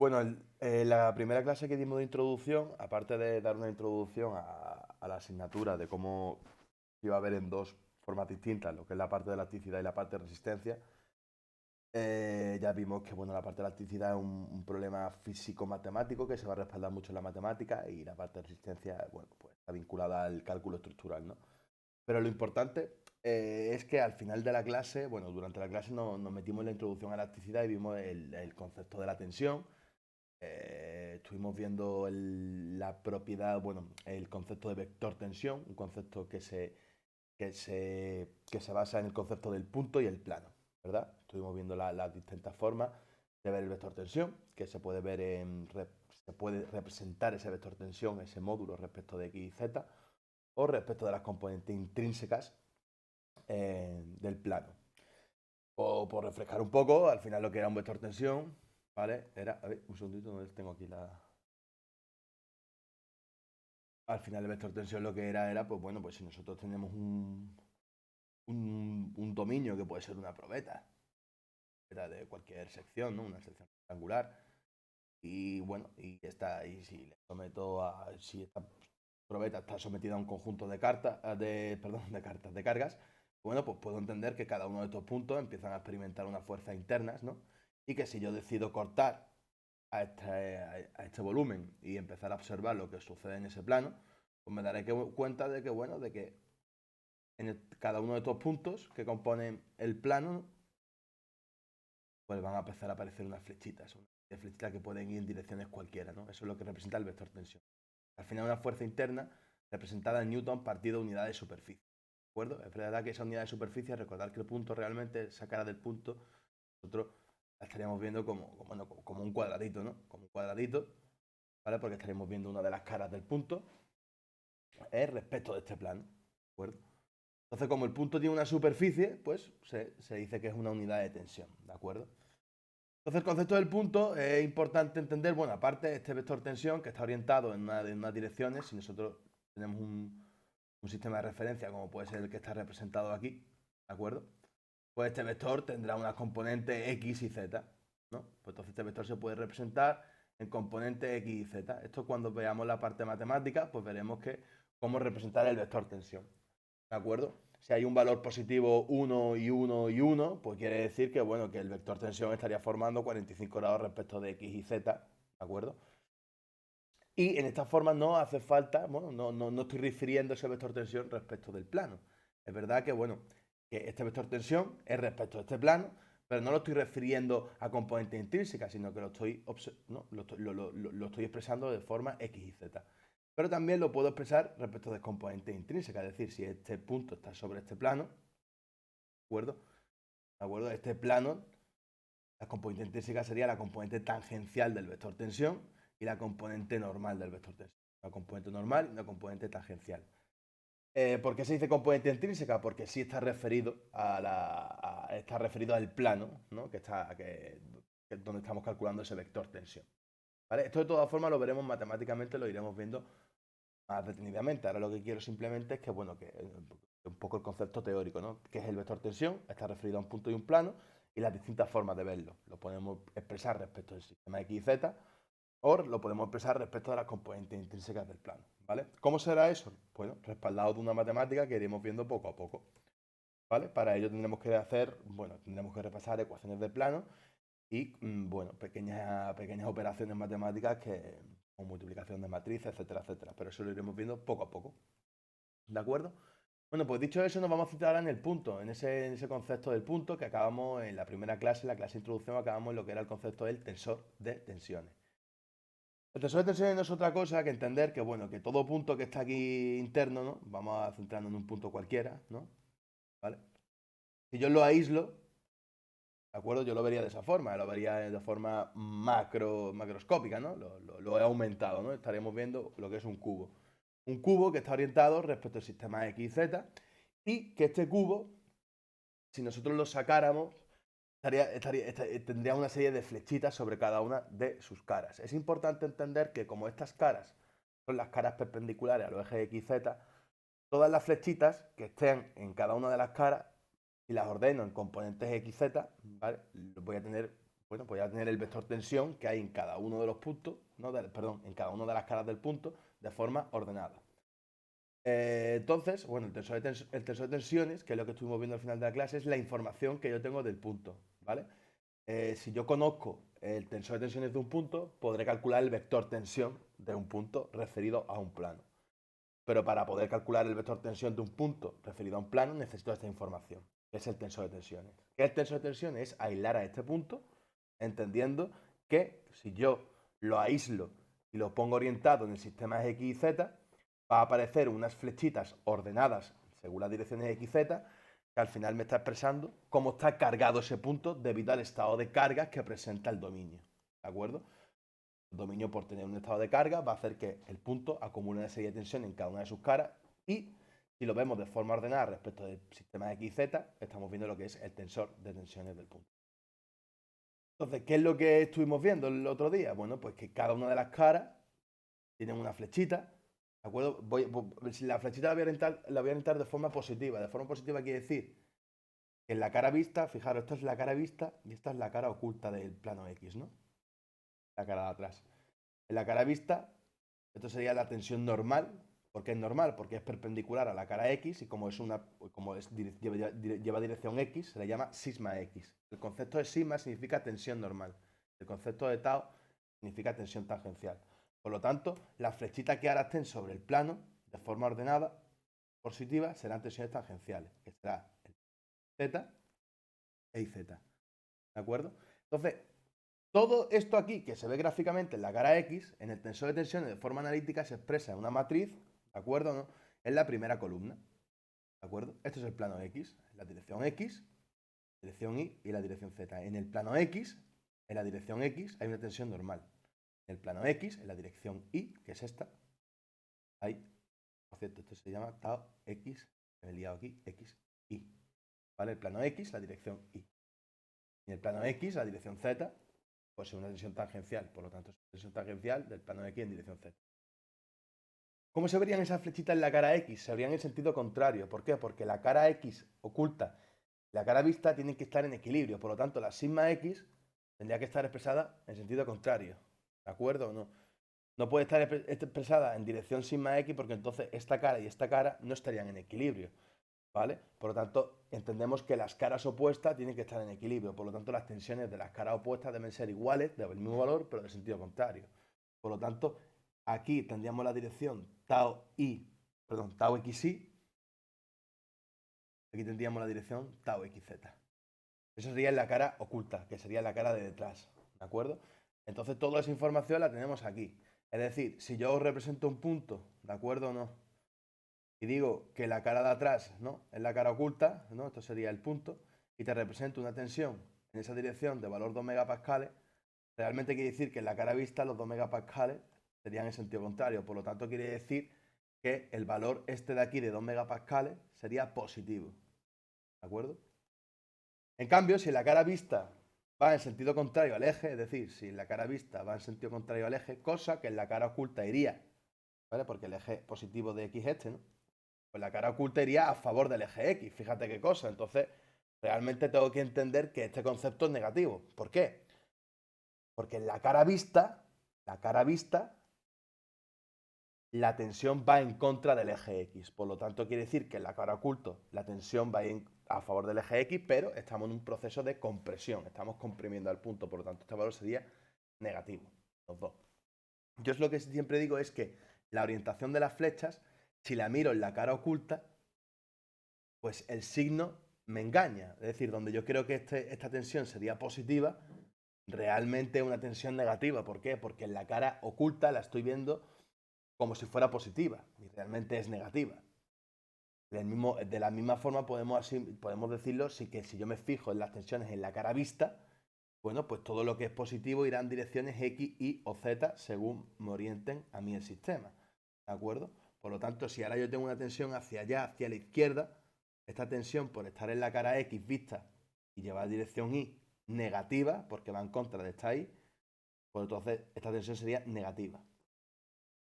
Bueno, la primera clase que dimos de introducción, aparte de dar una introducción a la asignatura de cómo iba a ver en dos formas distintas, lo que es la parte de elasticidad y la parte de resistencia, ya vimos que bueno, la parte de elasticidad es un problema físico-matemático que se va a respaldar mucho en la matemática y la parte de resistencia, bueno, pues está vinculada al cálculo estructural, ¿no? Pero lo importante es que al final de la clase, bueno, durante la clase nos metimos en la introducción a la elasticidad y vimos el concepto de la tensión. Estuvimos viendo la propiedad, bueno, el concepto de vector tensión, un concepto que se basa en el concepto del punto y el plano, ¿verdad? Estuvimos viendo las distintas formas de ver el vector tensión, que se puede ver se puede representar ese vector tensión, ese módulo respecto de x y z, o respecto de las componentes intrínsecas del plano. O por refrescar un poco, al final lo que era un vector tensión, ¿vale? Era, a ver, un segundito, donde tengo aquí la... Al final el vector tensión lo que era, pues bueno, pues si nosotros tenemos un dominio que puede ser una probeta de cualquier sección, ¿no? Una sección rectangular, y bueno, y si le someto si esta probeta está sometida a un conjunto de cartas, perdón, de cartas, de cargas, bueno, pues puedo entender que cada uno de estos puntos empiezan a experimentar unas fuerzas internas, ¿no? Y que si yo decido cortar a este volumen y empezar a observar lo que sucede en ese plano, pues me daré cuenta de que, bueno, de que cada uno de estos puntos que componen el plano, pues van a empezar a aparecer unas flechitas que pueden ir en direcciones cualquiera, ¿no? Eso es lo que representa el vector tensión. Al final una fuerza interna representada en Newton partido de unidad de superficie. ¿De acuerdo? Es verdad que esa unidad de superficie, recordar que el punto realmente, esa cara del punto, nosotros la estaríamos viendo como un cuadradito, ¿no? Como un cuadradito, ¿vale? Porque estaríamos viendo una de las caras del punto respecto de este plano, ¿de acuerdo? Entonces, como el punto tiene una superficie, pues se dice que es una unidad de tensión, ¿de acuerdo? Entonces, el concepto del punto es importante entender, bueno, aparte de este vector tensión que está orientado en unas direcciones, si nosotros tenemos un sistema de referencia como puede ser el que está representado aquí, ¿de acuerdo? Pues este vector tendrá unas componentes x y z, ¿no? Pues entonces este vector se puede representar en componentes x y z. Esto cuando veamos la parte matemática, pues veremos que cómo representar el vector tensión, ¿de acuerdo? Si hay un valor positivo 1 y 1 y 1, pues quiere decir que, bueno, que el vector tensión estaría formando 45 grados respecto de x y z, ¿de acuerdo? Y en esta forma no hace falta, bueno, no estoy refiriendo ese vector tensión respecto del plano. Es verdad que, bueno, que este vector tensión es respecto a este plano, pero no lo estoy refiriendo a componentes intrínsecas, sino que lo estoy expresando de forma x y z. Pero también lo puedo expresar respecto de componentes intrínsecas, es decir, si este punto está sobre este plano, ¿de acuerdo? ¿De acuerdo? Este plano, la componente intrínseca sería la componente tangencial del vector tensión y la componente normal del vector tensión. Una componente normal y una componente tangencial. ¿Por qué se dice componente intrínseca? Porque sí está referido está referido al plano, ¿no? Que es donde estamos calculando ese vector tensión. ¿Vale? Esto de todas formas lo veremos matemáticamente, lo iremos viendo más detenidamente. Ahora lo que quiero simplemente es que, bueno, que un poco el concepto teórico, ¿no? ¿Qué es el vector tensión? Está referido a un punto y un plano y las distintas formas de verlo. Lo podemos expresar respecto del sistema X y Z o lo podemos expresar respecto de las componentes intrínsecas del plano, ¿vale? ¿Cómo será eso? Bueno, respaldado de una matemática que iremos viendo poco a poco, ¿vale? Para ello tendremos que tendremos que repasar ecuaciones de plano y, bueno, pequeñas operaciones matemáticas como multiplicación de matrices, etcétera, etcétera. Pero eso lo iremos viendo poco a poco, ¿de acuerdo? Bueno, pues dicho eso, nos vamos a centrar ahora en el punto, en ese concepto del punto que acabamos en la primera clase, en la clase de introducción, acabamos en lo que era el concepto del tensor de tensiones. El tensor de tensiones no es otra cosa que entender que, bueno, que todo punto que está aquí interno, ¿no? Vamos a centrarnos en un punto cualquiera, ¿no? ¿Vale? Si yo lo aíslo, ¿de acuerdo? Yo lo vería de esa forma, lo vería de forma macroscópica, ¿no? Lo he aumentado, ¿no? Estaremos viendo lo que es un cubo. Un cubo que está orientado respecto al sistema X y Z y que este cubo, si nosotros lo sacáramos, tendría una serie de flechitas sobre cada una de sus caras. Es importante entender que como estas caras son las caras perpendiculares a los ejes X y Z, todas las flechitas que estén en cada una de las caras, si las ordeno en componentes X, Z, ¿vale? Voy a tener bueno, pues voy a tener el vector tensión que hay en cada uno de los puntos, ¿no? Perdón, en cada una de las caras del punto de forma ordenada. Entonces, bueno, el tensor de tensiones, que es lo que estuvimos viendo al final de la clase, es la información que yo tengo del punto, ¿vale? Si yo conozco el tensor de tensiones de un punto, podré calcular el vector tensión de un punto referido a un plano. Pero para poder calcular el vector tensión de un punto referido a un plano, necesito esta información, que es el tensor de tensiones. ¿Qué es el tensor de tensiones? Es aislar a este punto, entendiendo que si yo lo aíslo y lo pongo orientado en el sistema X y Z, va a aparecer unas flechitas ordenadas según las direcciones X y Z, que al final me está expresando cómo está cargado ese punto debido al estado de cargas que presenta el dominio. ¿De acuerdo? El dominio, por tener un estado de carga, va a hacer que el punto acumule una serie de tensiones en cada una de sus caras y, si lo vemos de forma ordenada respecto del sistema X y Z, estamos viendo lo que es el tensor de tensiones del punto. Entonces, ¿qué es lo que estuvimos viendo el otro día? Bueno, pues que cada una de las caras tiene una flechita, ¿de acuerdo? Si la flechita la voy a orientar de forma positiva. De forma positiva quiere decir que en la cara vista, fijaros, esta es la cara vista y esta es la cara oculta del plano X, ¿no? La cara de atrás. En la cara vista, esto sería la tensión normal. ¿Por qué es normal? Porque es perpendicular a la cara X y lleva dirección X, se le llama sigma X. El concepto de sigma significa tensión normal. El concepto de tau significa tensión tangencial. Por lo tanto, las flechitas que ahora estén sobre el plano, de forma ordenada, positiva, serán tensiones tangenciales, que será el Z e IZ. ¿De acuerdo? Entonces, todo esto aquí, que se ve gráficamente en la cara X, en el tensor de tensiones de forma analítica se expresa en una matriz, ¿de acuerdo? ¿No? En la primera columna, ¿de acuerdo? Esto es el plano X, la dirección X, dirección Y y la dirección Z. En el plano X, en la dirección X, hay una tensión normal. En el plano X, en la dirección Y, que es esta, hay, por cierto, esto se llama tau X, me he liado aquí, X, Y. ¿Vale? El plano X, la dirección Y. En el plano X, la dirección Z, pues es una tensión tangencial, por lo tanto es una tensión tangencial del plano X en dirección Z. ¿Cómo se verían esas flechitas en la cara X? Se verían en sentido contrario. ¿Por qué? Porque la cara X oculta y la cara vista tienen que estar en equilibrio. Por lo tanto, la sigma X tendría que estar expresada en sentido contrario. ¿De acuerdo o no? No puede estar expresada en dirección sigma X porque entonces esta cara y esta cara no estarían en equilibrio. ¿Vale? Por lo tanto, entendemos que las caras opuestas tienen que estar en equilibrio. Por lo tanto, las tensiones de las caras opuestas deben ser iguales, del mismo valor, pero de sentido contrario. Por lo tanto, aquí tendríamos la dirección tau xy. Aquí tendríamos la dirección tau xz. Eso sería en la cara oculta, que sería la cara de detrás. ¿De acuerdo? Entonces, toda esa información la tenemos aquí. Es decir, si yo os represento un punto, ¿de acuerdo o no? Y digo que la cara de atrás, ¿no? Es la cara oculta, ¿no? Esto sería el punto, y te represento una tensión en esa dirección de valor 2 megapascales, realmente quiere decir que en la cara vista los 2 megapascales serían en sentido contrario. Por lo tanto, quiere decir que el valor este de aquí de 2 megapascales sería positivo. ¿De acuerdo? En cambio, si la cara vista va en sentido contrario al eje, es decir, si la cara vista va en sentido contrario al eje, cosa que en la cara oculta iría, ¿vale? Porque el eje positivo de X es este, ¿no? Pues la cara oculta iría a favor del eje X, fíjate qué cosa. Entonces, realmente tengo que entender que este concepto es negativo. ¿Por qué? Porque en la cara vista, la tensión va en contra del eje X. Por lo tanto, quiere decir que en la cara oculta la tensión va a favor del eje X, pero estamos en un proceso de compresión. Estamos comprimiendo al punto. Por lo tanto, este valor sería negativo. Los dos. Yo es lo que siempre digo es que la orientación de las flechas, si la miro en la cara oculta, pues el signo me engaña. Es decir, donde yo creo que esta tensión sería positiva, realmente es una tensión negativa. ¿Por qué? Porque en la cara oculta la estoy viendo como si fuera positiva y realmente es negativa. De la misma forma podemos decirlo que si yo me fijo en las tensiones en la cara vista, bueno, pues todo lo que es positivo irá en direcciones X, Y o Z según me orienten a mí el sistema. ¿De acuerdo? Por lo tanto, si ahora yo tengo una tensión hacia allá, hacia la izquierda, esta tensión por estar en la cara X vista y llevar dirección Y negativa, porque va en contra de esta Y, pues entonces esta tensión sería negativa.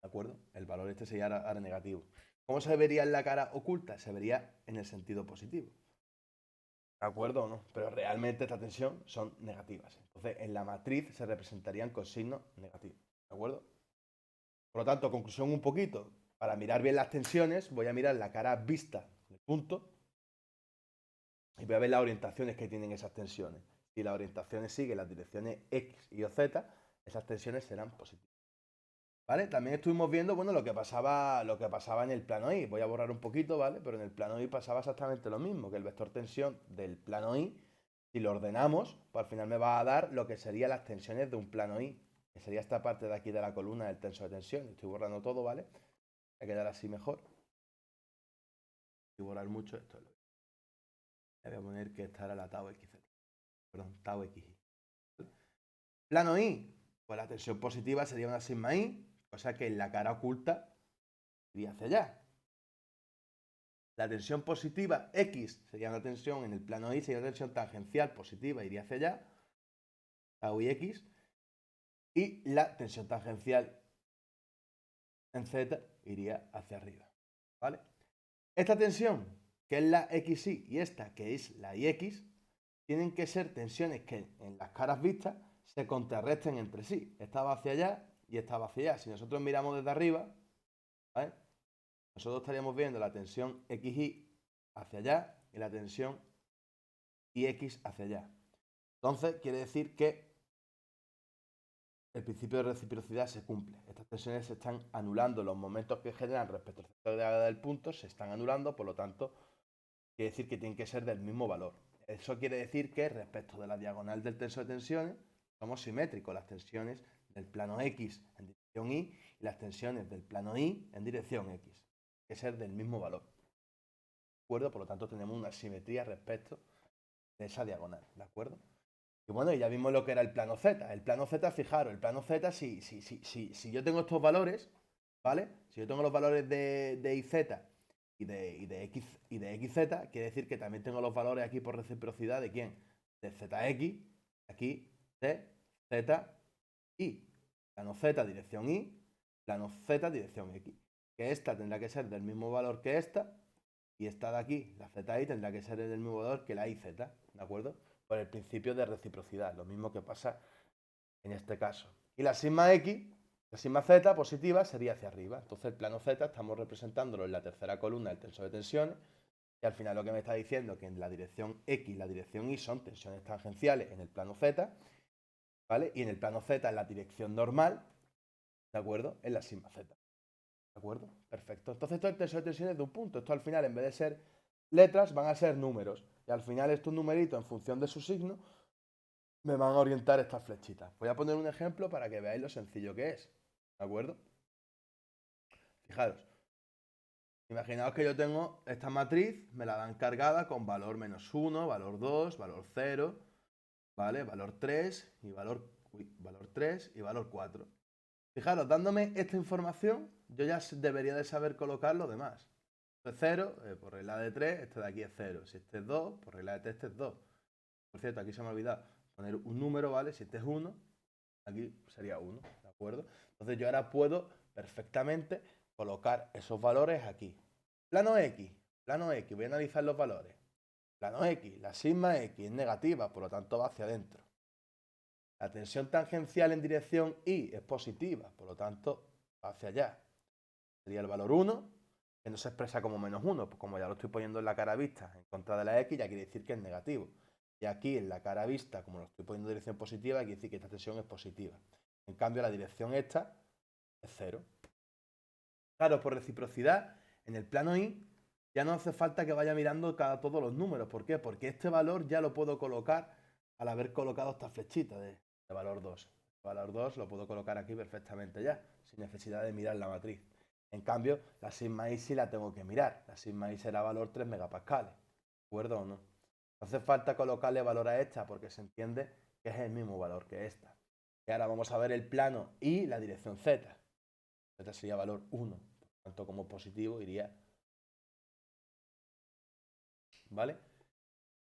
¿De acuerdo? El valor este sería ahora negativo. ¿Cómo se vería en la cara oculta? Se vería en el sentido positivo. ¿De acuerdo o no? Pero realmente esta tensión son negativas. Entonces, en la matriz se representarían con signos negativos. ¿De acuerdo? Por lo tanto, conclusión un poquito. Para mirar bien las tensiones, voy a mirar la cara vista del punto y voy a ver las orientaciones que tienen esas tensiones. Si las orientaciones siguen las direcciones X y o Z, esas tensiones serán positivas. ¿Vale? También estuvimos viendo, bueno, lo que pasaba en el plano Y. Voy a borrar un poquito, ¿vale? Pero en el plano Y pasaba exactamente lo mismo, que el vector tensión del plano Y, si lo ordenamos, pues al final me va a dar lo que serían las tensiones de un plano Y, que sería esta parte de aquí de la columna del tensor de tensión. Estoy borrando todo, ¿vale? Va a quedar así mejor. Y borrar mucho esto. Le voy a poner que esta era la tau XZ. Perdón, tau XY. Plano Y, pues la tensión positiva sería una sigma Y, cosa que en la cara oculta iría hacia allá. La tensión positiva X sería una tensión en el plano Y, sería una tensión tangencial positiva, iría hacia allá, tau y X, y la tensión tangencial en Z iría hacia arriba, ¿vale? Esta tensión, que es la XY, y esta, que es la IX, tienen que ser tensiones que en las caras vistas se contrarresten entre sí. Esta va hacia allá y esta va hacia allá. Si nosotros miramos desde arriba, ¿vale? Nosotros estaríamos viendo la tensión XY hacia allá y la tensión IX hacia allá. Entonces, quiere decir que el principio de reciprocidad se cumple. Estas tensiones se están anulando. Los momentos que generan respecto al centro de gravedad del punto se están anulando, por lo tanto, quiere decir que tienen que ser del mismo valor. Eso quiere decir que respecto de la diagonal del tensor de tensiones, somos simétricos. Las tensiones del plano X en dirección Y y las tensiones del plano Y en dirección X. Tienen que ser del mismo valor. ¿De acuerdo? Por lo tanto, tenemos una simetría respecto de esa diagonal. ¿De acuerdo? Y bueno, ya vimos lo que era el plano Z. El plano Z, fijaros, el plano Z, si yo tengo estos valores, ¿vale? Si yo tengo los valores de IZ y de XZ, quiere decir que también tengo los valores aquí por reciprocidad de quién? De ZX, aquí de ZY. Plano Z, dirección Y, plano Z, dirección X. Que esta tendrá que ser del mismo valor que esta, y esta de aquí, la ZY, tendrá que ser del mismo valor que la IZ, ¿de acuerdo? Por el principio de reciprocidad, lo mismo que pasa en este caso. Y la sigma X, la sigma Z positiva sería hacia arriba. Entonces el plano Z estamos representándolo en la tercera columna del tensor de tensiones y al final lo que me está diciendo es que en la dirección X y la dirección Y son tensiones tangenciales en el plano Z, ¿vale? Y en el plano Z en la dirección normal, ¿de acuerdo? En la sigma Z. ¿De acuerdo? Perfecto. Entonces esto es el tensor de tensiones de un punto. Esto al final en vez de ser letras van a ser números. Y al final estos numeritos en función de su signo me van a orientar estas flechitas. Voy a poner un ejemplo para que veáis lo sencillo que es. ¿De acuerdo? Fijaros. Imaginaos que yo tengo esta matriz, me la dan cargada con valor -1, valor 2, valor 0, ¿vale? Valor 3 y valor 3 y valor 4. Fijaros, dándome esta información, yo ya debería de saber colocar lo demás. Esto es 0, por regla de 3, este de aquí es 0. Si este es 2, por regla de 3, este es 2. Por cierto, aquí se me ha olvidado poner un número, ¿vale? Si este es 1, aquí sería 1, ¿de acuerdo? Entonces yo ahora puedo perfectamente colocar esos valores aquí. Plano X, voy a analizar los valores. Plano X, la sigma X es negativa, por lo tanto va hacia adentro. La tensión tangencial en dirección Y es positiva, por lo tanto va hacia allá. Sería el valor 1, que no se expresa como -1, pues como ya lo estoy poniendo en la cara vista en contra de la X, ya quiere decir que es negativo. Y aquí en la cara vista, como lo estoy poniendo en dirección positiva, quiere decir que esta tensión es positiva. En cambio, la dirección esta es 0. Claro, por reciprocidad, en el plano Y ya no hace falta que vaya mirando todos los números. ¿Por qué? Porque este valor ya lo puedo colocar al haber colocado esta flechita de valor 2. El valor 2 lo puedo colocar aquí perfectamente ya, sin necesidad de mirar la matriz. En cambio, la sigma Y sí la tengo que mirar. La sigma Y será valor 3 megapascales. ¿De acuerdo o no? No hace falta colocarle valor a esta porque se entiende que es el mismo valor que esta. Y ahora vamos a ver el plano y la dirección Z. Z sería valor 1. Por tanto, como positivo iría. ¿Vale?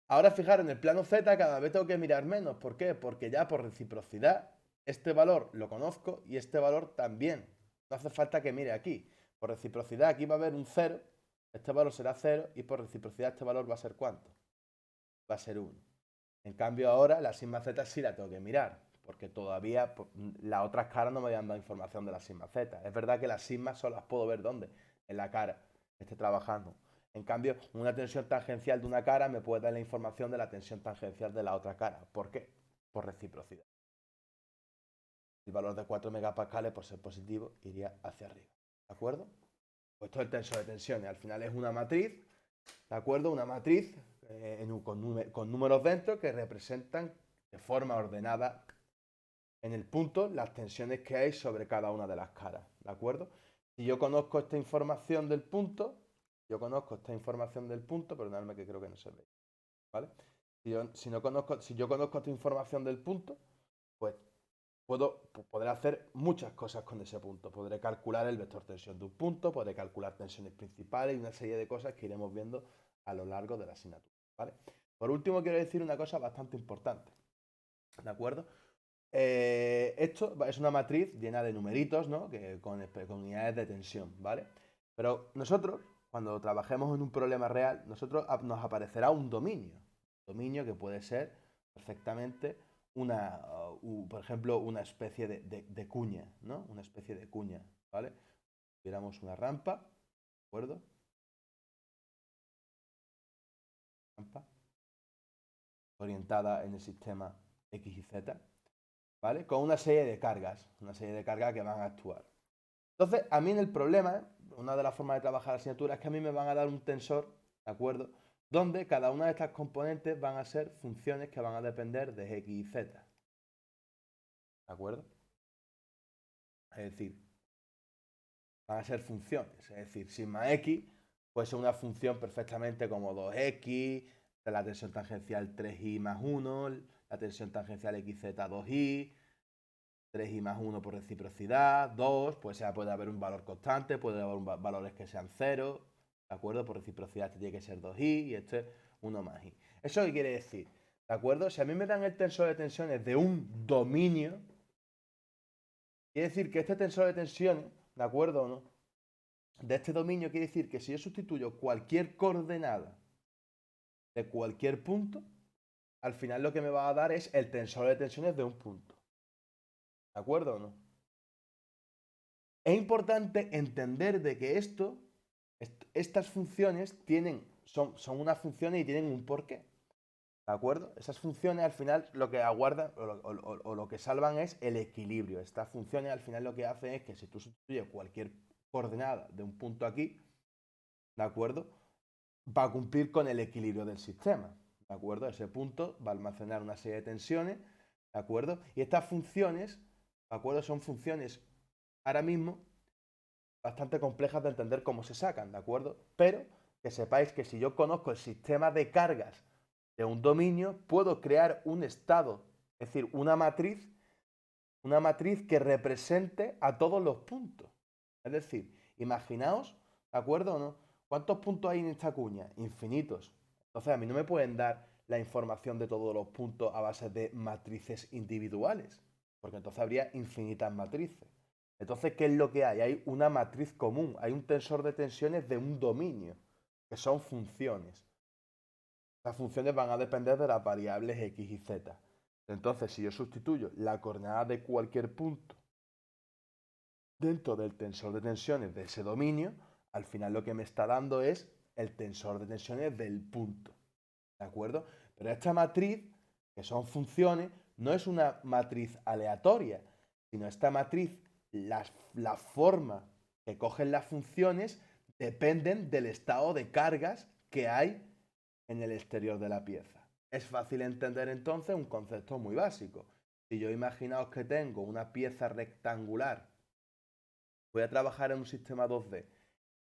Ahora fijaros, en el plano Z cada vez tengo que mirar menos. ¿Por qué? Porque ya por reciprocidad este valor lo conozco y este valor también. No hace falta que mire aquí. Por reciprocidad aquí va a haber un 0. Este valor será 0 y por reciprocidad este valor va a ser ¿cuánto? va a ser 1. En cambio ahora la sigma z sí la tengo que mirar, porque todavía las otras caras no me habían dado información de la sigma z. Es verdad que las sigmas solo las puedo ver ¿dónde? En la cara que esté trabajando. En cambio, una tensión tangencial de una cara me puede dar la información de la tensión tangencial de la otra cara. ¿Por qué? Por reciprocidad. El valor de 4 megapascales, por ser positivo, iría hacia arriba. ¿De acuerdo? Pues esto es el tensor de tensiones. Al final es una matriz, ¿de acuerdo? Una matriz con números dentro que representan de forma ordenada en el punto las tensiones que hay sobre cada una de las caras, ¿de acuerdo? Si yo conozco esta información del punto, perdonadme que creo que no se ve, ¿vale? Si yo conozco esta información del punto, pues podré hacer muchas cosas con ese punto. Podré calcular el vector tensión de un punto, podré calcular tensiones principales y una serie de cosas que iremos viendo a lo largo de la asignatura, ¿vale? Por último, quiero decir una cosa bastante importante, ¿de acuerdo? Esto es una matriz llena de numeritos, ¿no? Con unidades de tensión, ¿vale? Pero nosotros, cuando trabajemos en un problema real, nos aparecerá un dominio que puede ser perfectamente por ejemplo, una especie de cuña, ¿no? Una especie de cuña, ¿vale? Tuviéramos una rampa, ¿de acuerdo? Rampa orientada en el sistema X y Z, ¿vale? Con una serie de cargas que van a actuar. Entonces, a mí en el problema, una de las formas de trabajar la asignatura es que a mí me van a dar un tensor, ¿de acuerdo? Donde cada una de estas componentes van a ser funciones que van a depender de X y Z, ¿de acuerdo? Es decir, van a ser funciones, es decir, sigma X puede ser una función perfectamente como 2X, de la tensión tangencial 3i más 1, la tensión tangencial XZ 2i, 3i más 1 por reciprocidad, 2, pues puede haber un valor constante, puede haber valores que sean 0, ¿de acuerdo? Por reciprocidad este tiene que ser 2i y este 1 más i. ¿Eso qué quiere decir? ¿De acuerdo? Si a mí me dan el tensor de tensiones de un dominio, quiere decir que este tensor de tensiones, ¿de acuerdo o no? De este dominio quiere decir que si yo sustituyo cualquier coordenada de cualquier punto, al final lo que me va a dar es el tensor de tensiones de un punto. ¿De acuerdo o no? Es importante entender de que estas funciones son unas funciones y tienen un porqué. ¿De acuerdo? Esas funciones al final lo que aguardan o lo que salvan es el equilibrio. Estas funciones al final lo que hacen es que si tú sustituyes cualquier coordenada de un punto aquí, ¿de acuerdo? Va a cumplir con el equilibrio del sistema. ¿De acuerdo? Ese punto va a almacenar una serie de tensiones, ¿de acuerdo? Y estas funciones, ¿de acuerdo? Son funciones ahora mismo bastante complejas de entender cómo se sacan, ¿de acuerdo? Pero que sepáis que si yo conozco el sistema de cargas de un dominio, puedo crear un estado, es decir, una matriz que represente a todos los puntos. Es decir, imaginaos, ¿de acuerdo o no? ¿Cuántos puntos hay en esta cuña? Infinitos. Entonces a mí no me pueden dar la información de todos los puntos a base de matrices individuales, porque entonces habría infinitas matrices. Entonces, ¿qué es lo que hay? Hay una matriz común, hay un tensor de tensiones de un dominio, que son funciones. Las funciones van a depender de las variables X y Z. Entonces, si yo sustituyo la coordenada de cualquier punto dentro del tensor de tensiones de ese dominio, al final lo que me está dando es el tensor de tensiones del punto. ¿De acuerdo? Pero esta matriz, que son funciones, no es una matriz aleatoria, sino esta matriz, la forma que cogen las funciones dependen del estado de cargas que hay en el exterior de la pieza. Es fácil entender entonces un concepto muy básico. Si yo imaginaos que tengo una pieza rectangular, voy a trabajar en un sistema 2D.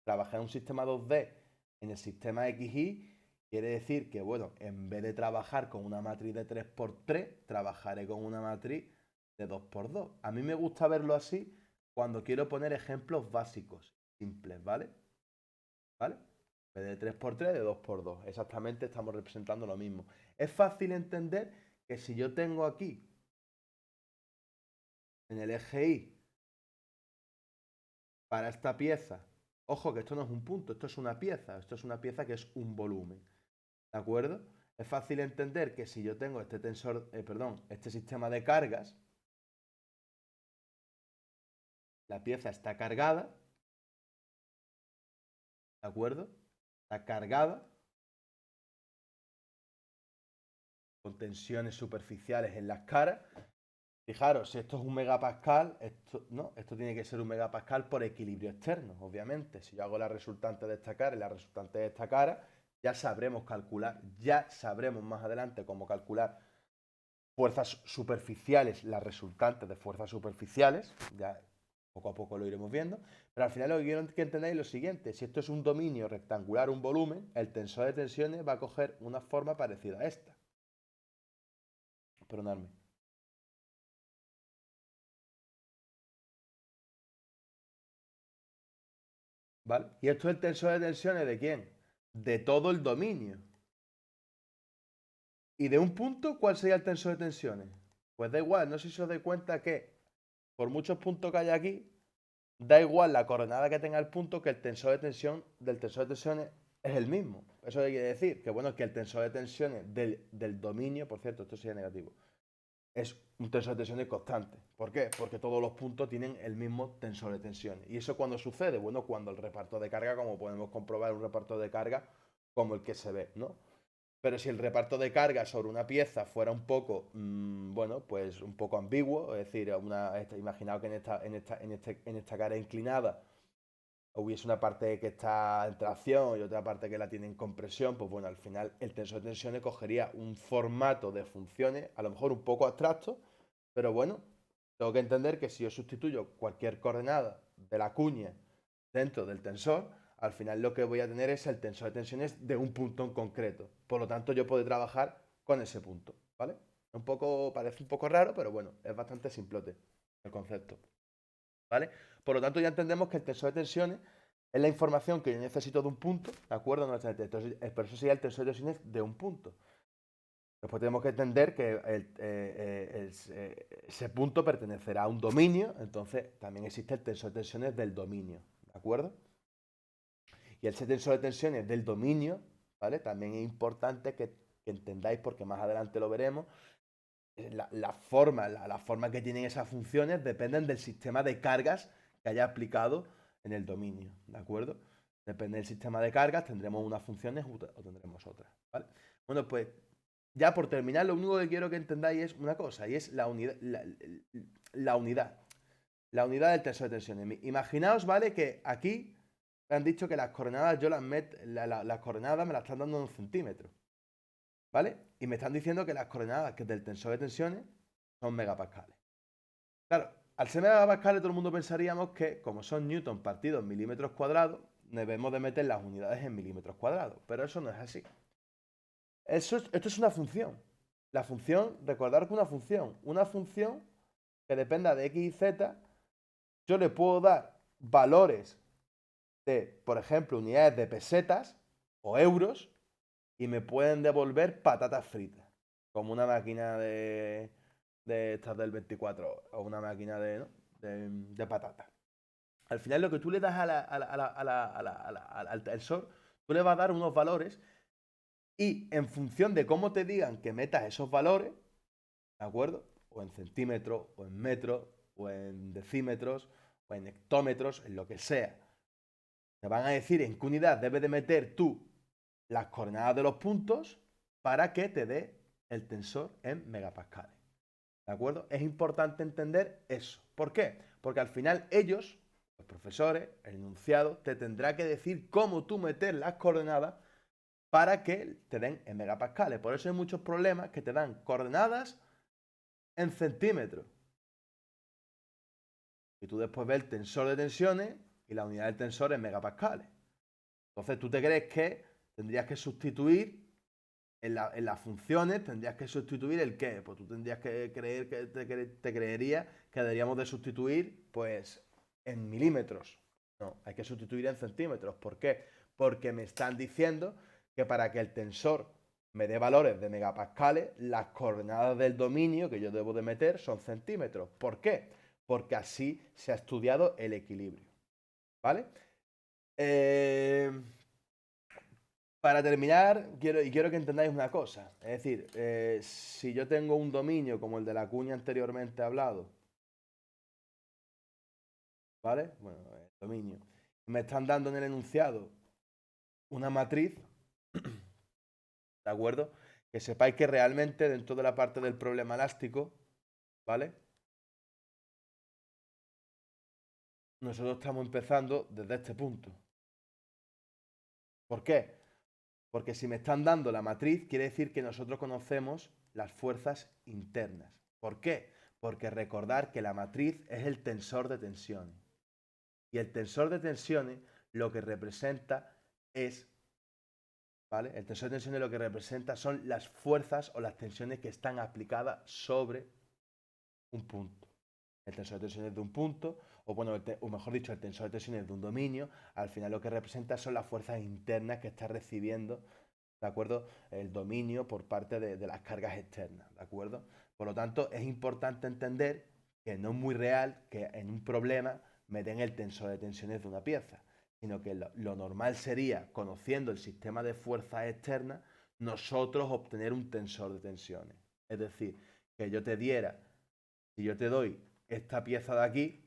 Trabajar en un sistema 2D en el sistema XY quiere decir que, bueno, en vez de trabajar con una matriz de 3×3, trabajaré con una matriz de 2×2. A mí me gusta verlo así cuando quiero poner ejemplos básicos, simples, ¿vale? ¿Vale? En vez de 3×3, de 2×2. Exactamente estamos representando lo mismo. Es fácil entender que si yo tengo aquí, en el eje Y, para esta pieza, ojo que esto no es un punto, esto es una pieza que es un volumen, ¿de acuerdo? es fácil entender que si yo tengo este tensor, este sistema de cargas, la pieza está cargada, ¿de acuerdo? Está cargada con tensiones superficiales en las caras. Fijaros, si esto es un megapascal, esto tiene que ser un megapascal por equilibrio externo, obviamente. Si yo hago la resultante de esta cara y la resultante de esta cara, ya sabremos calcular, ya sabremos más adelante cómo calcular fuerzas superficiales, las resultantes de fuerzas superficiales, ya poco a poco lo iremos viendo, pero al final lo que quiero que entendáis es lo siguiente: si esto es un dominio rectangular, un volumen, el tensor de tensiones va a coger una forma parecida a esta. Perdonadme. ¿Vale? Y esto es el tensor de tensiones ¿de quién? De todo el dominio. ¿Y de un punto cuál sería el tensor de tensiones? Pues da igual, no sé si os dais cuenta que por muchos puntos que haya aquí, da igual la coordenada que tenga el punto, que el tensor de tensión del tensor de tensiones es el mismo. Eso quiere decir que, bueno, que el tensor de tensiones del dominio, por cierto, esto sería negativo, es un tensor de tensiones constante. ¿Por qué? Porque todos los puntos tienen el mismo tensor de tensiones. ¿Y eso cuándo sucede? Bueno, cuando el reparto de carga, como podemos comprobar, un reparto de carga como el que se ve, ¿no? Pero si el reparto de carga sobre una pieza fuera un poco, bueno, pues un poco ambiguo, es decir, imaginaos que en esta cara inclinada hubiese una parte que está en tracción y otra parte que la tiene en compresión, pues bueno, al final el tensor de tensiones cogería un formato de funciones, a lo mejor un poco abstracto, pero bueno, tengo que entender que si yo sustituyo cualquier coordenada de la cuña dentro del tensor, al final lo que voy a tener es el tensor de tensiones de un punto en concreto. Por lo tanto, yo puedo trabajar con ese punto, ¿vale? Parece un poco raro, pero bueno, es bastante simplote el concepto, ¿vale? Por lo tanto, ya entendemos que el tensor de tensiones es la información que yo necesito de un punto, ¿de acuerdo? Pero eso sería el tensor de tensiones de un punto. Después tenemos que entender que ese punto pertenecerá a un dominio, entonces también existe el tensor de tensiones del dominio, ¿de acuerdo? Y ese tensor de tensiones del dominio, ¿vale? También es importante que entendáis, porque más adelante lo veremos, la forma que tienen esas funciones dependen del sistema de cargas que haya aplicado en el dominio, ¿de acuerdo? Depende del sistema de cargas, tendremos unas funciones o tendremos otras, ¿vale? Bueno, pues ya por terminar, lo único que quiero que entendáis es una cosa, y es la unidad, la unidad. La unidad del tensor de tensiones. Imaginaos, ¿vale? Que aquí me han dicho que las coordenadas las coordenadas me las están dando en centímetros, ¿vale? Y me están diciendo que las coordenadas que del tensor de tensiones son megapascales. Claro, al ser megapascales todo el mundo pensaríamos que, como son newton partidos en milímetros cuadrados, debemos de meter las unidades en milímetros cuadrados, pero eso no es así. Esto es una función. La función, recordar que una función que dependa de x y z, yo le puedo dar valores de, por ejemplo, unidades de pesetas o euros y me pueden devolver patatas fritas, como una máquina de estas del 24 horas o una máquina ¿no? de patatas. Al final lo que tú le das al tensor, tú le vas a dar unos valores y en función de cómo te digan que metas esos valores, ¿de acuerdo? O en centímetros, o en metros, o en decímetros, o en hectómetros, en lo que sea. Te van a decir en qué unidad debes de meter tú las coordenadas de los puntos para que te dé el tensor en megapascales. ¿De acuerdo? Es importante entender eso. ¿Por qué? Porque al final ellos, los profesores, el enunciado, te tendrá que decir cómo tú meter las coordenadas para que te den en megapascales. Por eso hay muchos problemas que te dan coordenadas en centímetros. Y tú después ves el tensor de tensiones y la unidad del tensor en megapascales. Entonces tú te crees que tendrías que sustituir en las funciones, tendrías que sustituir el qué. Pues tú tendrías que creer que te creerías que deberíamos de sustituir pues en milímetros. No, hay que sustituir en centímetros. ¿Por qué? Porque me están diciendo que para que el tensor me dé valores de megapascales, las coordenadas del dominio que yo debo de meter son centímetros. ¿Por qué? Porque así se ha estudiado el equilibrio. ¿Vale? Para terminar, quiero que entendáis una cosa. Es decir, si yo tengo un dominio como el de la cuña anteriormente hablado, ¿vale? Bueno, el dominio. Me están dando en el enunciado una matriz, ¿de acuerdo? Que sepáis que realmente dentro de la parte del problema elástico, ¿vale? Nosotros estamos empezando desde este punto. ¿Por qué? Porque si me están dando la matriz, quiere decir que nosotros conocemos las fuerzas internas. ¿Por qué? Porque recordar que la matriz es el tensor de tensiones. Y el tensor de tensiones lo que representa es, ¿vale? El tensor de tensiones lo que representa son las fuerzas o las tensiones que están aplicadas sobre un punto. El tensor de tensiones de un punto, o bueno, o mejor dicho, el tensor de tensiones de un dominio, al final lo que representa son las fuerzas internas que está recibiendo, ¿de acuerdo? El dominio por parte de las cargas externas, ¿de acuerdo? Por lo tanto, es importante entender que no es muy real que en un problema me den el tensor de tensiones de una pieza, sino que lo normal sería, conociendo el sistema de fuerzas externas, nosotros obtener un tensor de tensiones. Es decir, que yo te diera, si yo te doy esta pieza de aquí,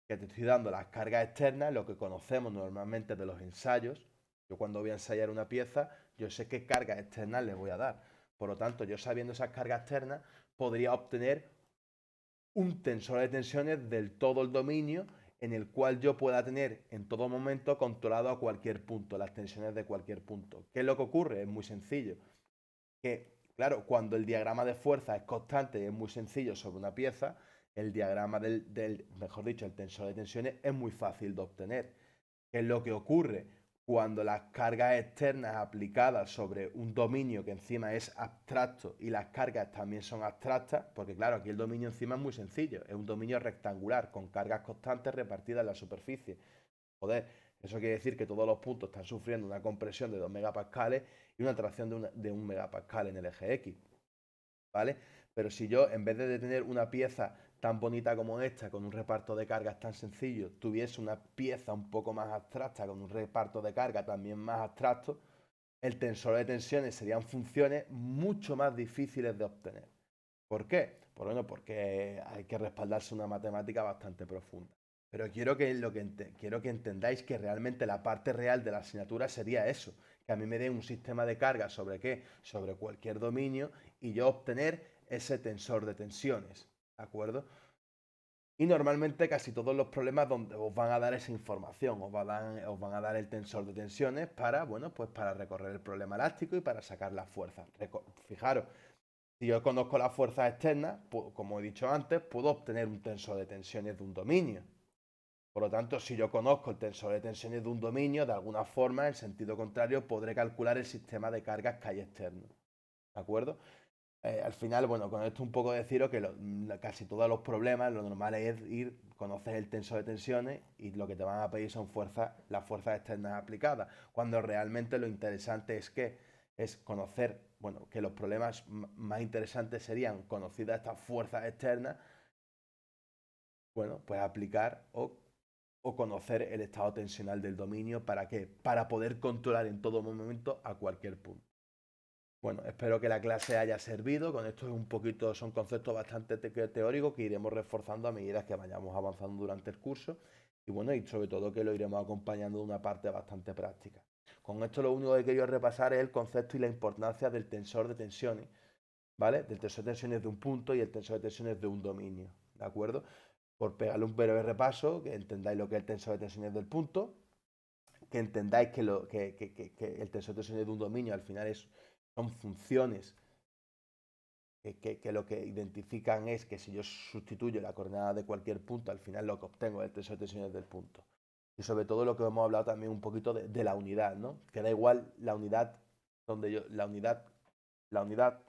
que te estoy dando las cargas externas, lo que conocemos normalmente de los ensayos. Yo cuando voy a ensayar una pieza, yo sé qué cargas externas le voy a dar. Por lo tanto, yo sabiendo esas cargas externas, podría obtener un tensor de tensiones del todo el dominio en el cual yo pueda tener en todo momento controlado a cualquier punto, las tensiones de cualquier punto. ¿Qué es lo que ocurre? Es muy sencillo. Que, claro, cuando el diagrama de fuerza es constante y es muy sencillo sobre una pieza, el diagrama mejor dicho, el tensor de tensiones es muy fácil de obtener. ¿Qué es lo que ocurre? Cuando las cargas externas aplicadas sobre un dominio que encima es abstracto y las cargas también son abstractas, porque claro, aquí el dominio encima es muy sencillo, es un dominio rectangular con cargas constantes repartidas en la superficie. Joder, eso quiere decir que todos los puntos están sufriendo una compresión de 2 megapascales y una tracción de 1 megapascal en el eje X, ¿vale? Pero si yo, en vez de tener una pieza tan bonita como esta, con un reparto de cargas tan sencillo, tuviese una pieza un poco más abstracta, con un reparto de carga también más abstracto, el tensor de tensiones serían funciones mucho más difíciles de obtener. ¿Por qué? Pues bueno, porque hay que respaldarse una matemática bastante profunda. Pero quiero que entendáis que realmente la parte real de la asignatura sería eso, que a mí me den un sistema de carga sobre qué, sobre cualquier dominio y yo obtener ese tensor de tensiones, ¿de acuerdo? Y normalmente casi todos los problemas donde os van a dar esa información, os van a dar el tensor de tensiones para, bueno, pues para recorrer el problema elástico y para sacar las fuerzas. Fijaros, si yo conozco las fuerzas externas, como he dicho antes, puedo obtener un tensor de tensiones de un dominio. Por lo tanto, si yo conozco el tensor de tensiones de un dominio, de alguna forma, en sentido contrario, podré calcular el sistema de cargas que hay externo. ¿De acuerdo? Al final, bueno, con esto un poco deciros que casi todos los problemas, lo normal es conocer el tensor de tensiones y lo que te van a pedir son las fuerzas externas aplicadas, cuando realmente lo interesante es conocer, bueno, que los problemas más interesantes serían, conocidas estas fuerzas externas, bueno, pues aplicar o conocer el estado tensional del dominio. ¿Para qué? Para poder controlar en todo momento a cualquier punto. Bueno, espero que la clase haya servido. Con esto es un poquito, son conceptos bastante teóricos que iremos reforzando a medida que vayamos avanzando durante el curso. Y bueno, y sobre todo que lo iremos acompañando de una parte bastante práctica. Con esto lo único que quiero repasar es el concepto y la importancia del tensor de tensiones, ¿vale? Del tensor de tensiones de un punto y el tensor de tensiones de un dominio, ¿de acuerdo? Por pegarle un breve repaso, que entendáis lo que es el tensor de tensiones del punto, que entendáis que el tensor de tensiones de un dominio al final son funciones que lo que identifican es que si yo sustituyo la coordenada de cualquier punto, al final lo que obtengo es el tensor de tensiones del punto. Y sobre todo lo que hemos hablado también un poquito de la unidad, ¿no? Que da igual la unidad donde yo, la unidad la unidad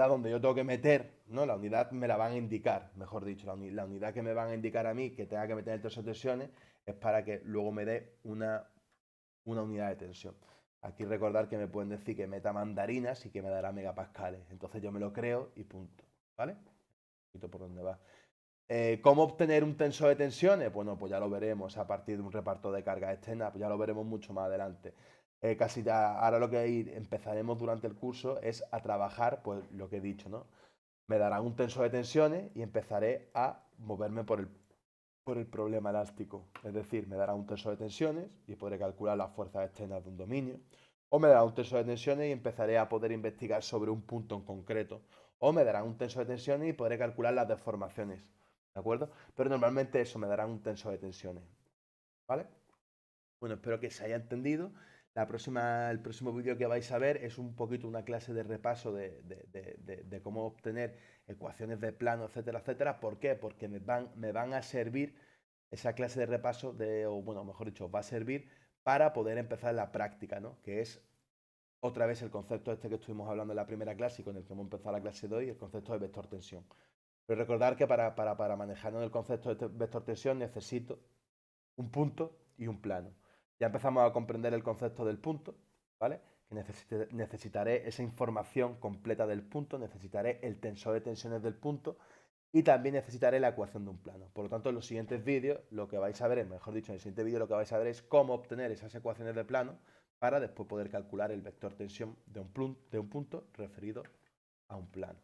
donde yo tengo que meter, ¿no? La unidad me la van a indicar, mejor dicho, la unidad que me van a indicar a mí que tenga que meter el tensor de tensiones es para que luego me dé una unidad de tensión. Aquí recordar que me pueden decir que meta mandarinas y que me dará megapascales. Entonces yo me lo creo y punto. ¿Vale? Un poquito por dónde va. ¿Cómo obtener un tensor de tensiones? Bueno, pues ya lo veremos a partir de un reparto de carga externa, pues ya lo veremos mucho más adelante. Ahora lo que empezaremos durante el curso es a trabajar, pues lo que he dicho, ¿no? Me darán un tensor de tensiones y empezaré a moverme por el problema elástico. Es decir, me dará un tensor de tensiones y podré calcular las fuerzas externas de un dominio. O me dará un tensor de tensiones y empezaré a poder investigar sobre un punto en concreto. O me darán un tensor de tensiones y podré calcular las deformaciones. ¿De acuerdo? Pero normalmente eso me dará un tensor de tensiones. ¿Vale? Bueno, espero que se haya entendido. El próximo vídeo que vais a ver es un poquito una clase de repaso de cómo obtener ecuaciones de plano, etcétera, etcétera. ¿Por qué? Porque me van a servir esa clase de repaso, o bueno, mejor dicho, va a servir para poder empezar la práctica, ¿no? Que es otra vez el concepto este que estuvimos hablando en la primera clase y con el que hemos empezado la clase de hoy, el concepto de vector tensión. Pero recordar que para manejarnos el concepto de vector tensión necesito un punto y un plano. Ya empezamos a comprender el concepto del punto, ¿vale? Que necesitaré esa información completa del punto, necesitaré el tensor de tensiones del punto y también necesitaré la ecuación de un plano. Por lo tanto, en los siguientes vídeos lo que vais a ver, mejor dicho, en el siguiente vídeo lo que vais a ver es cómo obtener esas ecuaciones de plano para después poder calcular el vector tensión de un punto referido a un plano.